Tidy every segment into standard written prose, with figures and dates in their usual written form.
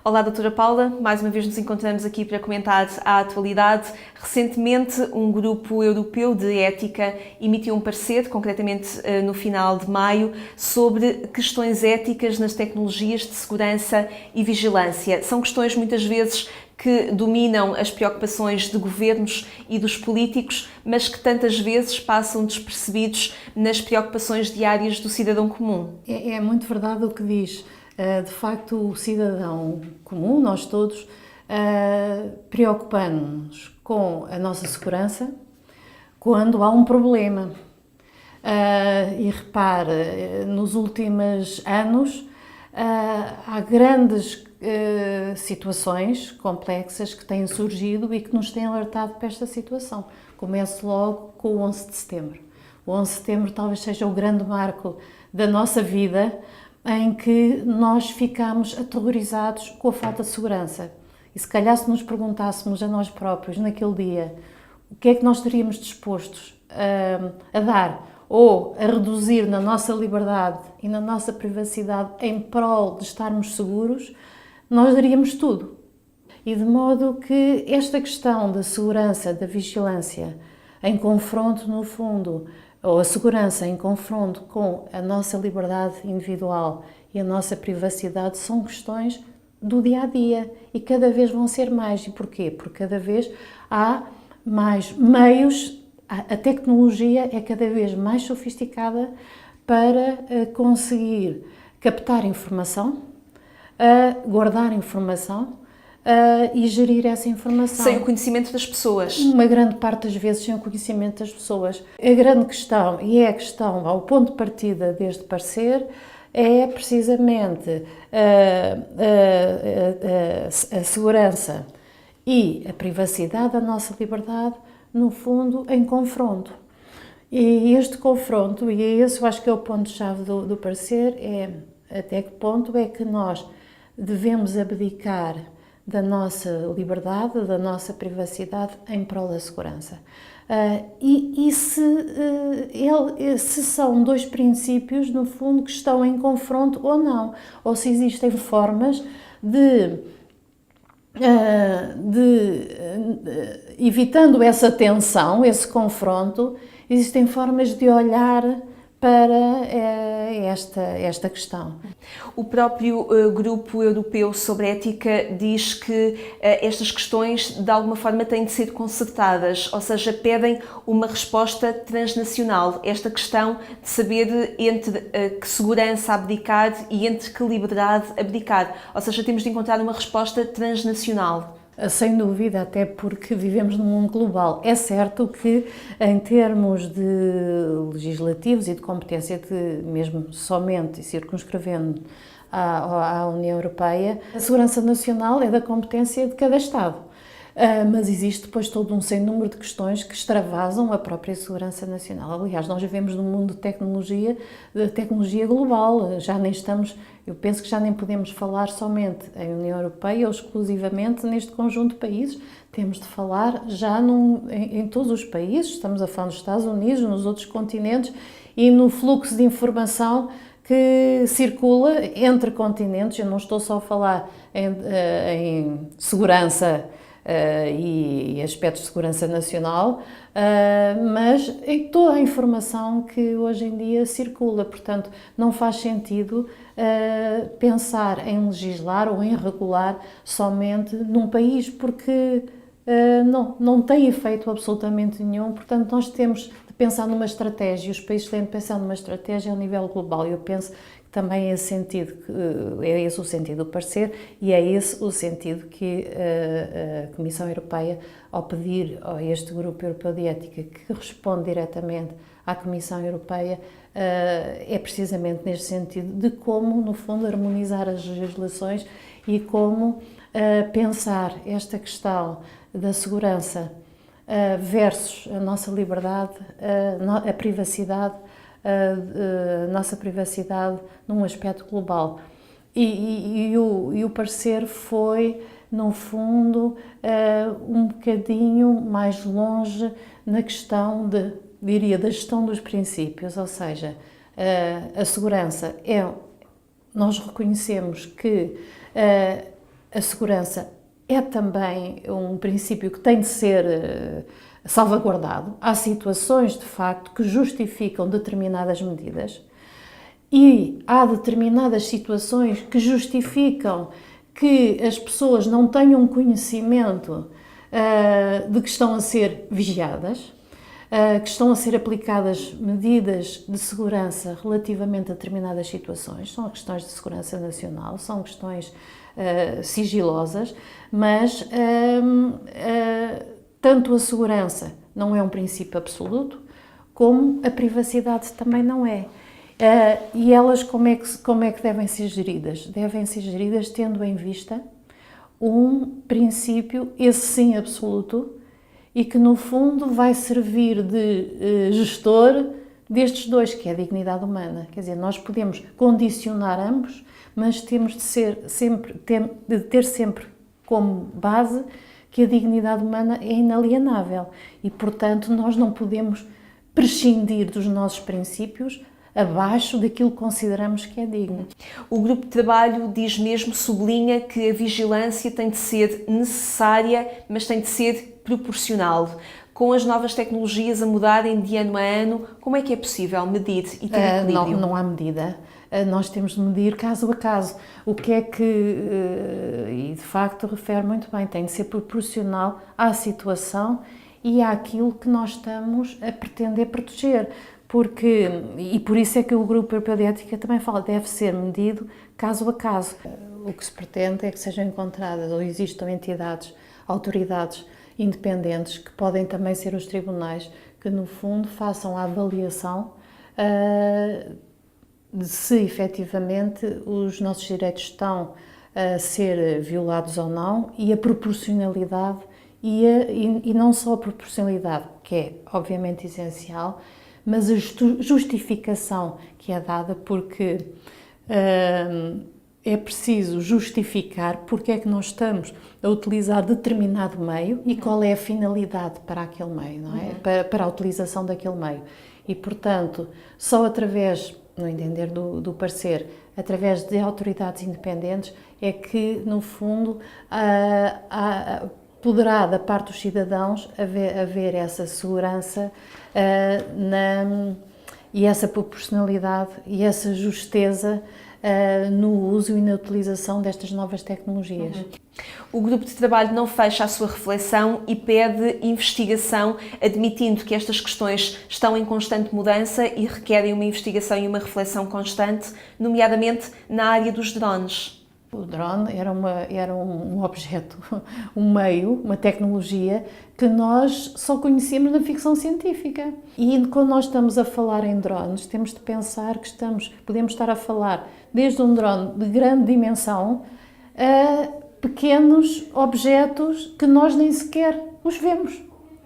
Olá, doutora Paula. Mais uma vez nos encontramos aqui para comentar a atualidade. Recentemente, um grupo europeu de ética emitiu um parecer, concretamente no final de maio, sobre questões éticas nas tecnologias de segurança e vigilância. São questões muitas vezes que dominam as preocupações de governos e dos políticos, mas que tantas vezes passam despercebidos nas preocupações diárias do cidadão comum. É muito verdade o que diz. De facto, o cidadão comum, nós todos, preocupamos-nos com a nossa segurança quando há um problema. E repare, nos últimos anos há grandes situações complexas que têm surgido e que nos têm alertado para esta situação. Começo logo com o 11 de setembro. O 11 de setembro talvez seja o grande marco da nossa vida, em que nós ficamos aterrorizados com a falta de segurança. E se calhar se nos perguntássemos a nós próprios naquele dia o que é que nós estaríamos dispostos a dar ou a reduzir na nossa liberdade e na nossa privacidade em prol de estarmos seguros, nós daríamos tudo. E de modo que esta questão da segurança, da vigilância, em confronto no fundo, ou a segurança em confronto com a nossa liberdade individual e a nossa privacidade são questões do dia-a-dia e cada vez vão ser mais. E porquê? Porque cada vez há mais meios, a tecnologia é cada vez mais sofisticada para conseguir captar informação, guardar informação, e gerir essa informação. Sem o conhecimento das pessoas. Uma grande parte das vezes sem o conhecimento das pessoas. A grande questão, e é a questão ao ponto de partida deste parecer, é precisamente a segurança e a privacidade da nossa liberdade, no fundo, em confronto. E este confronto, e é esse eu acho que é o ponto-chave do parecer, é até que ponto é que nós devemos abdicar da nossa liberdade, da nossa privacidade em prol da segurança. Se são dois princípios, no fundo, que estão em confronto ou não, ou se existem formas evitando essa tensão, esse confronto, existem formas de olhar para esta questão. O próprio Grupo Europeu sobre Ética diz que estas questões de alguma forma têm de ser concertadas, ou seja, pedem uma resposta transnacional. Esta questão de saber entre que segurança abdicar e entre que liberdade abdicar, ou seja, temos de encontrar uma resposta transnacional. Sem dúvida, até porque vivemos num mundo global. É certo que, em termos de legislativos e de competência, mesmo somente circunscrevendo à União Europeia, a segurança nacional é da competência de cada Estado. Mas existe depois todo um sem número de questões que extravasam a própria segurança nacional. Aliás, nós vivemos num mundo de tecnologia global. Já nem estamos, eu penso que já nem podemos falar somente em União Europeia ou exclusivamente neste conjunto de países. Temos de falar já em todos os países. Estamos a falar nos Estados Unidos, nos outros continentes e no fluxo de informação que circula entre continentes. Eu não estou só a falar em segurança e aspectos de segurança nacional, mas em toda a informação que hoje em dia circula. Portanto, não faz sentido pensar em legislar ou em regular somente num país, porque não tem efeito absolutamente nenhum. Portanto, nós temos de pensar numa estratégia, os países têm de pensar numa estratégia a nível global. Eu penso também é esse o sentido do parecer e é esse o sentido que a Comissão Europeia, ao pedir a este Grupo Europeu de Ética que responde diretamente à Comissão Europeia, é precisamente neste sentido de como, no fundo, harmonizar as legislações e como pensar esta questão da segurança versus a nossa liberdade, a privacidade, a nossa privacidade num aspecto global. E o parecer foi, no fundo, um bocadinho mais longe na questão da gestão dos princípios, ou seja, a segurança nós reconhecemos que a segurança é também um princípio que tem de ser salvaguardado. Há situações, de facto, que justificam determinadas medidas e há determinadas situações que justificam que as pessoas não tenham conhecimento de que estão a ser vigiadas, que estão a ser aplicadas medidas de segurança relativamente a determinadas situações. São questões de segurança nacional, são questões sigilosas, mas tanto a segurança não é um princípio absoluto, como a privacidade também não é. E elas como é que devem ser geridas? Devem ser geridas tendo em vista um princípio, esse sim absoluto, e que no fundo vai servir de gestor destes dois, que é a dignidade humana. Quer dizer, nós podemos condicionar ambos, mas temos de ter sempre como base que a dignidade humana é inalienável e, portanto, nós não podemos prescindir dos nossos princípios abaixo daquilo que consideramos que é digno. O grupo de trabalho diz mesmo, sublinha que a vigilância tem de ser necessária, mas tem de ser proporcional. Com as novas tecnologias a mudarem de ano a ano, como é que é possível medir e ter equilíbrio? Não há medida. Nós temos de medir caso a caso. O que é que, e de facto refere muito bem, tem de ser proporcional à situação e àquilo que nós estamos a pretender proteger. E por isso é que o Grupo Europeu de Ética também fala, deve ser medido caso a caso. O que se pretende é que sejam encontradas ou existam entidades, autoridades independentes, que podem também ser os tribunais, que no fundo façam a avaliação de se efetivamente os nossos direitos estão a ser violados ou não, e a proporcionalidade, e não só a proporcionalidade, que é obviamente essencial, mas a justificação que é dada, porque é preciso justificar porque é que nós estamos a utilizar determinado meio e qual é a finalidade para aquele meio, não é? Para a utilização daquele meio. E, portanto, só através, no entender do parecer, através de autoridades independentes, é que, no fundo, poderá, da parte dos cidadãos, haver essa segurança e essa proporcionalidade e essa justeza no uso e na utilização destas novas tecnologias. O grupo de trabalho não fecha a sua reflexão e pede investigação, admitindo que estas questões estão em constante mudança e requerem uma investigação e uma reflexão constante, nomeadamente na área dos drones. O drone era um objeto, um meio, uma tecnologia que nós só conhecíamos na ficção científica. E quando nós estamos a falar em drones, temos de pensar que podemos estar a falar desde um drone de grande dimensão a pequenos objetos que nós nem sequer os vemos,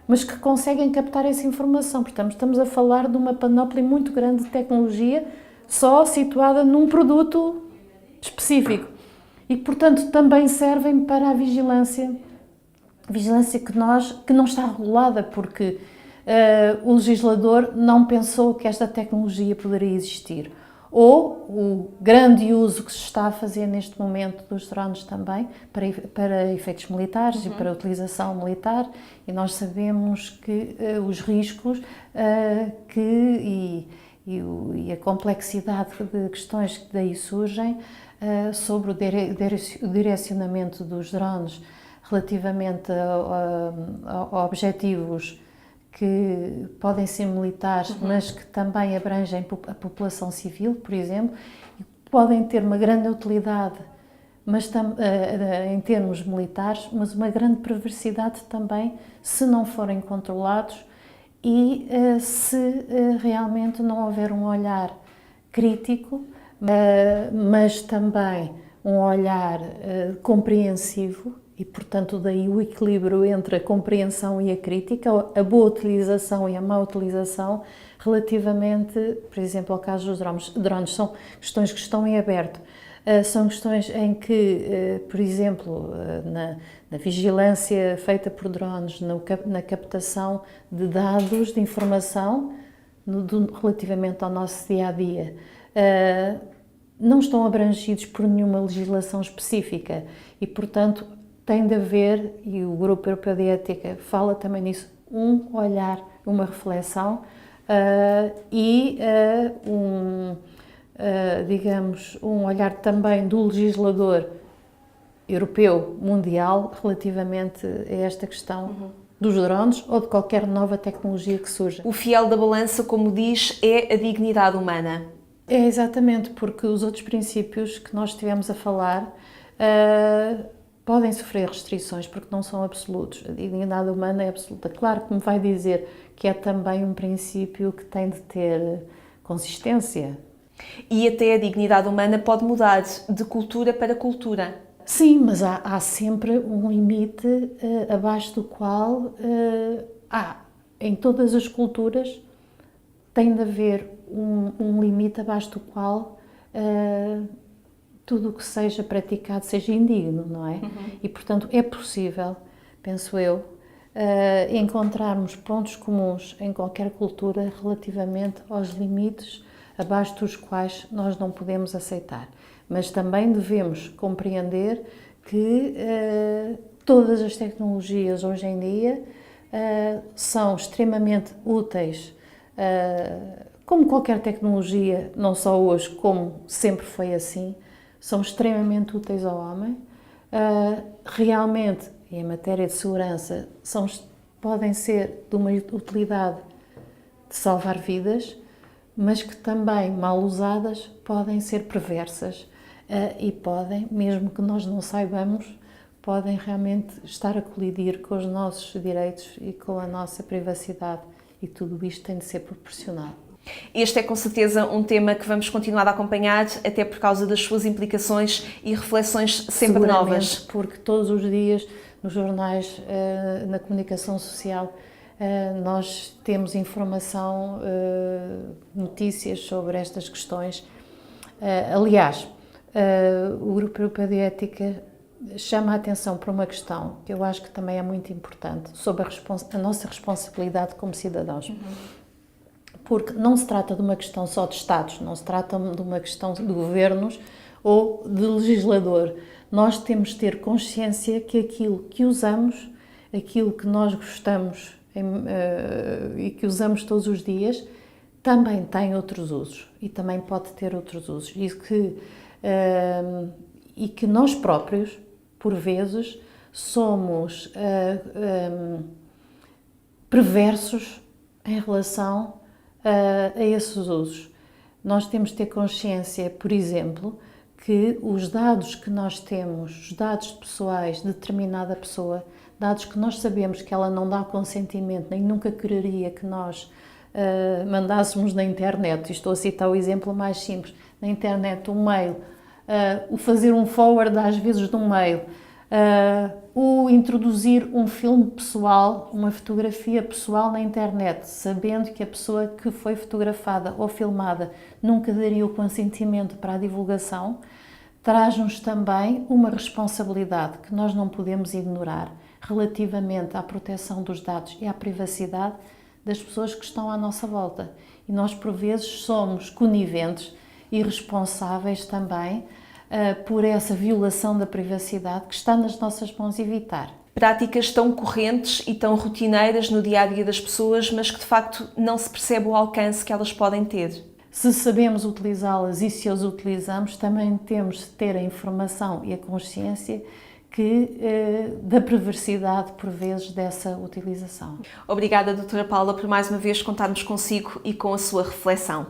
mas que conseguem captar essa informação. Portanto, estamos a falar de uma panóplia muito grande de tecnologia só situada num produto específico. E, portanto, também servem para a vigilância que não está regulada, porque o legislador não pensou que esta tecnologia poderia existir. Ou o grande uso que se está a fazer neste momento dos drones também, para efeitos militares e para utilização militar, e nós sabemos que os riscos e a complexidade de questões que daí surgem sobre o direcionamento dos drones relativamente a objetivos que podem ser militares, mas que também abrangem a população civil, por exemplo, e podem ter uma grande utilidade, mas em termos militares, mas uma grande perversidade também, se não forem controlados e se realmente não houver um olhar crítico, mas também um olhar compreensivo, e portanto daí o equilíbrio entre a compreensão e a crítica, a boa utilização e a má utilização relativamente, por exemplo, ao caso dos drones. São questões que estão em aberto. São questões em que, por exemplo, na vigilância feita por drones, na captação de dados, de informação, relativamente ao nosso dia-a-dia, não estão abrangidos por nenhuma legislação específica e, portanto, tem de haver, e o Grupo Europeu de Ética fala também nisso, um olhar, uma reflexão digamos, um olhar também do legislador europeu, mundial, relativamente a esta questão dos drones ou de qualquer nova tecnologia que surja. O fiel da balança, como diz, é a dignidade humana. É exatamente, porque os outros princípios que nós estivemos a falar podem sofrer restrições, porque não são absolutos. A dignidade humana é absoluta. Claro que me vai dizer que é também um princípio que tem de ter consistência. E até a dignidade humana pode mudar de cultura para cultura. Sim, mas há sempre um limite abaixo do qual em todas as culturas tem de haver um limite abaixo do qual tudo o que seja praticado seja indigno, não é? E, portanto, é possível, penso eu, encontrarmos pontos comuns em qualquer cultura relativamente aos limites abaixo dos quais nós não podemos aceitar. Mas também devemos compreender que todas as tecnologias hoje em dia são extremamente úteis, como qualquer tecnologia, não só hoje, como sempre foi assim, são extremamente úteis ao homem. Realmente, e em matéria de segurança, podem ser de uma utilidade de salvar vidas, mas que também, mal usadas, podem ser perversas e podem, mesmo que nós não saibamos, podem realmente estar a colidir com os nossos direitos e com a nossa privacidade, e tudo isto tem de ser proporcional. Este é com certeza um tema que vamos continuar a acompanhar, até por causa das suas implicações e reflexões sempre novas. Porque todos os dias nos jornais, na comunicação social, nós temos informação, notícias sobre estas questões. Aliás, o Grupo Europeu de Ética chama a atenção para uma questão que eu acho que também é muito importante, sobre a nossa responsabilidade como cidadãos. Porque não se trata de uma questão só de Estados, não se trata de uma questão de governos ou de legislador. Nós temos de ter consciência que aquilo que usamos, aquilo que nós gostamos e que usamos todos os dias, também tem outros usos e também pode ter outros usos. E que nós próprios, por vezes, somos perversos em relação a esses usos. Nós temos de ter consciência, por exemplo, que os dados que nós temos, os dados pessoais de determinada pessoa, dados que nós sabemos que ela não dá consentimento, nem nunca quereria que nós mandássemos na internet, e estou a citar o exemplo mais simples, na internet um mail, o fazer um forward às vezes de um mail, o introduzir um filme pessoal, uma fotografia pessoal na internet, sabendo que a pessoa que foi fotografada ou filmada nunca daria o consentimento para a divulgação, traz-nos também uma responsabilidade que nós não podemos ignorar relativamente à proteção dos dados e à privacidade das pessoas que estão à nossa volta. E nós, por vezes, somos coniventes e responsáveis também por essa violação da privacidade que está nas nossas mãos evitar. Práticas tão correntes e tão rotineiras no dia-a-dia das pessoas, mas que de facto não se percebe o alcance que elas podem ter. Se sabemos utilizá-las e se as utilizamos, também temos de ter a informação e a consciência da perversidade, por vezes, dessa utilização. Obrigada, doutora Paula, por mais uma vez contarmos consigo e com a sua reflexão.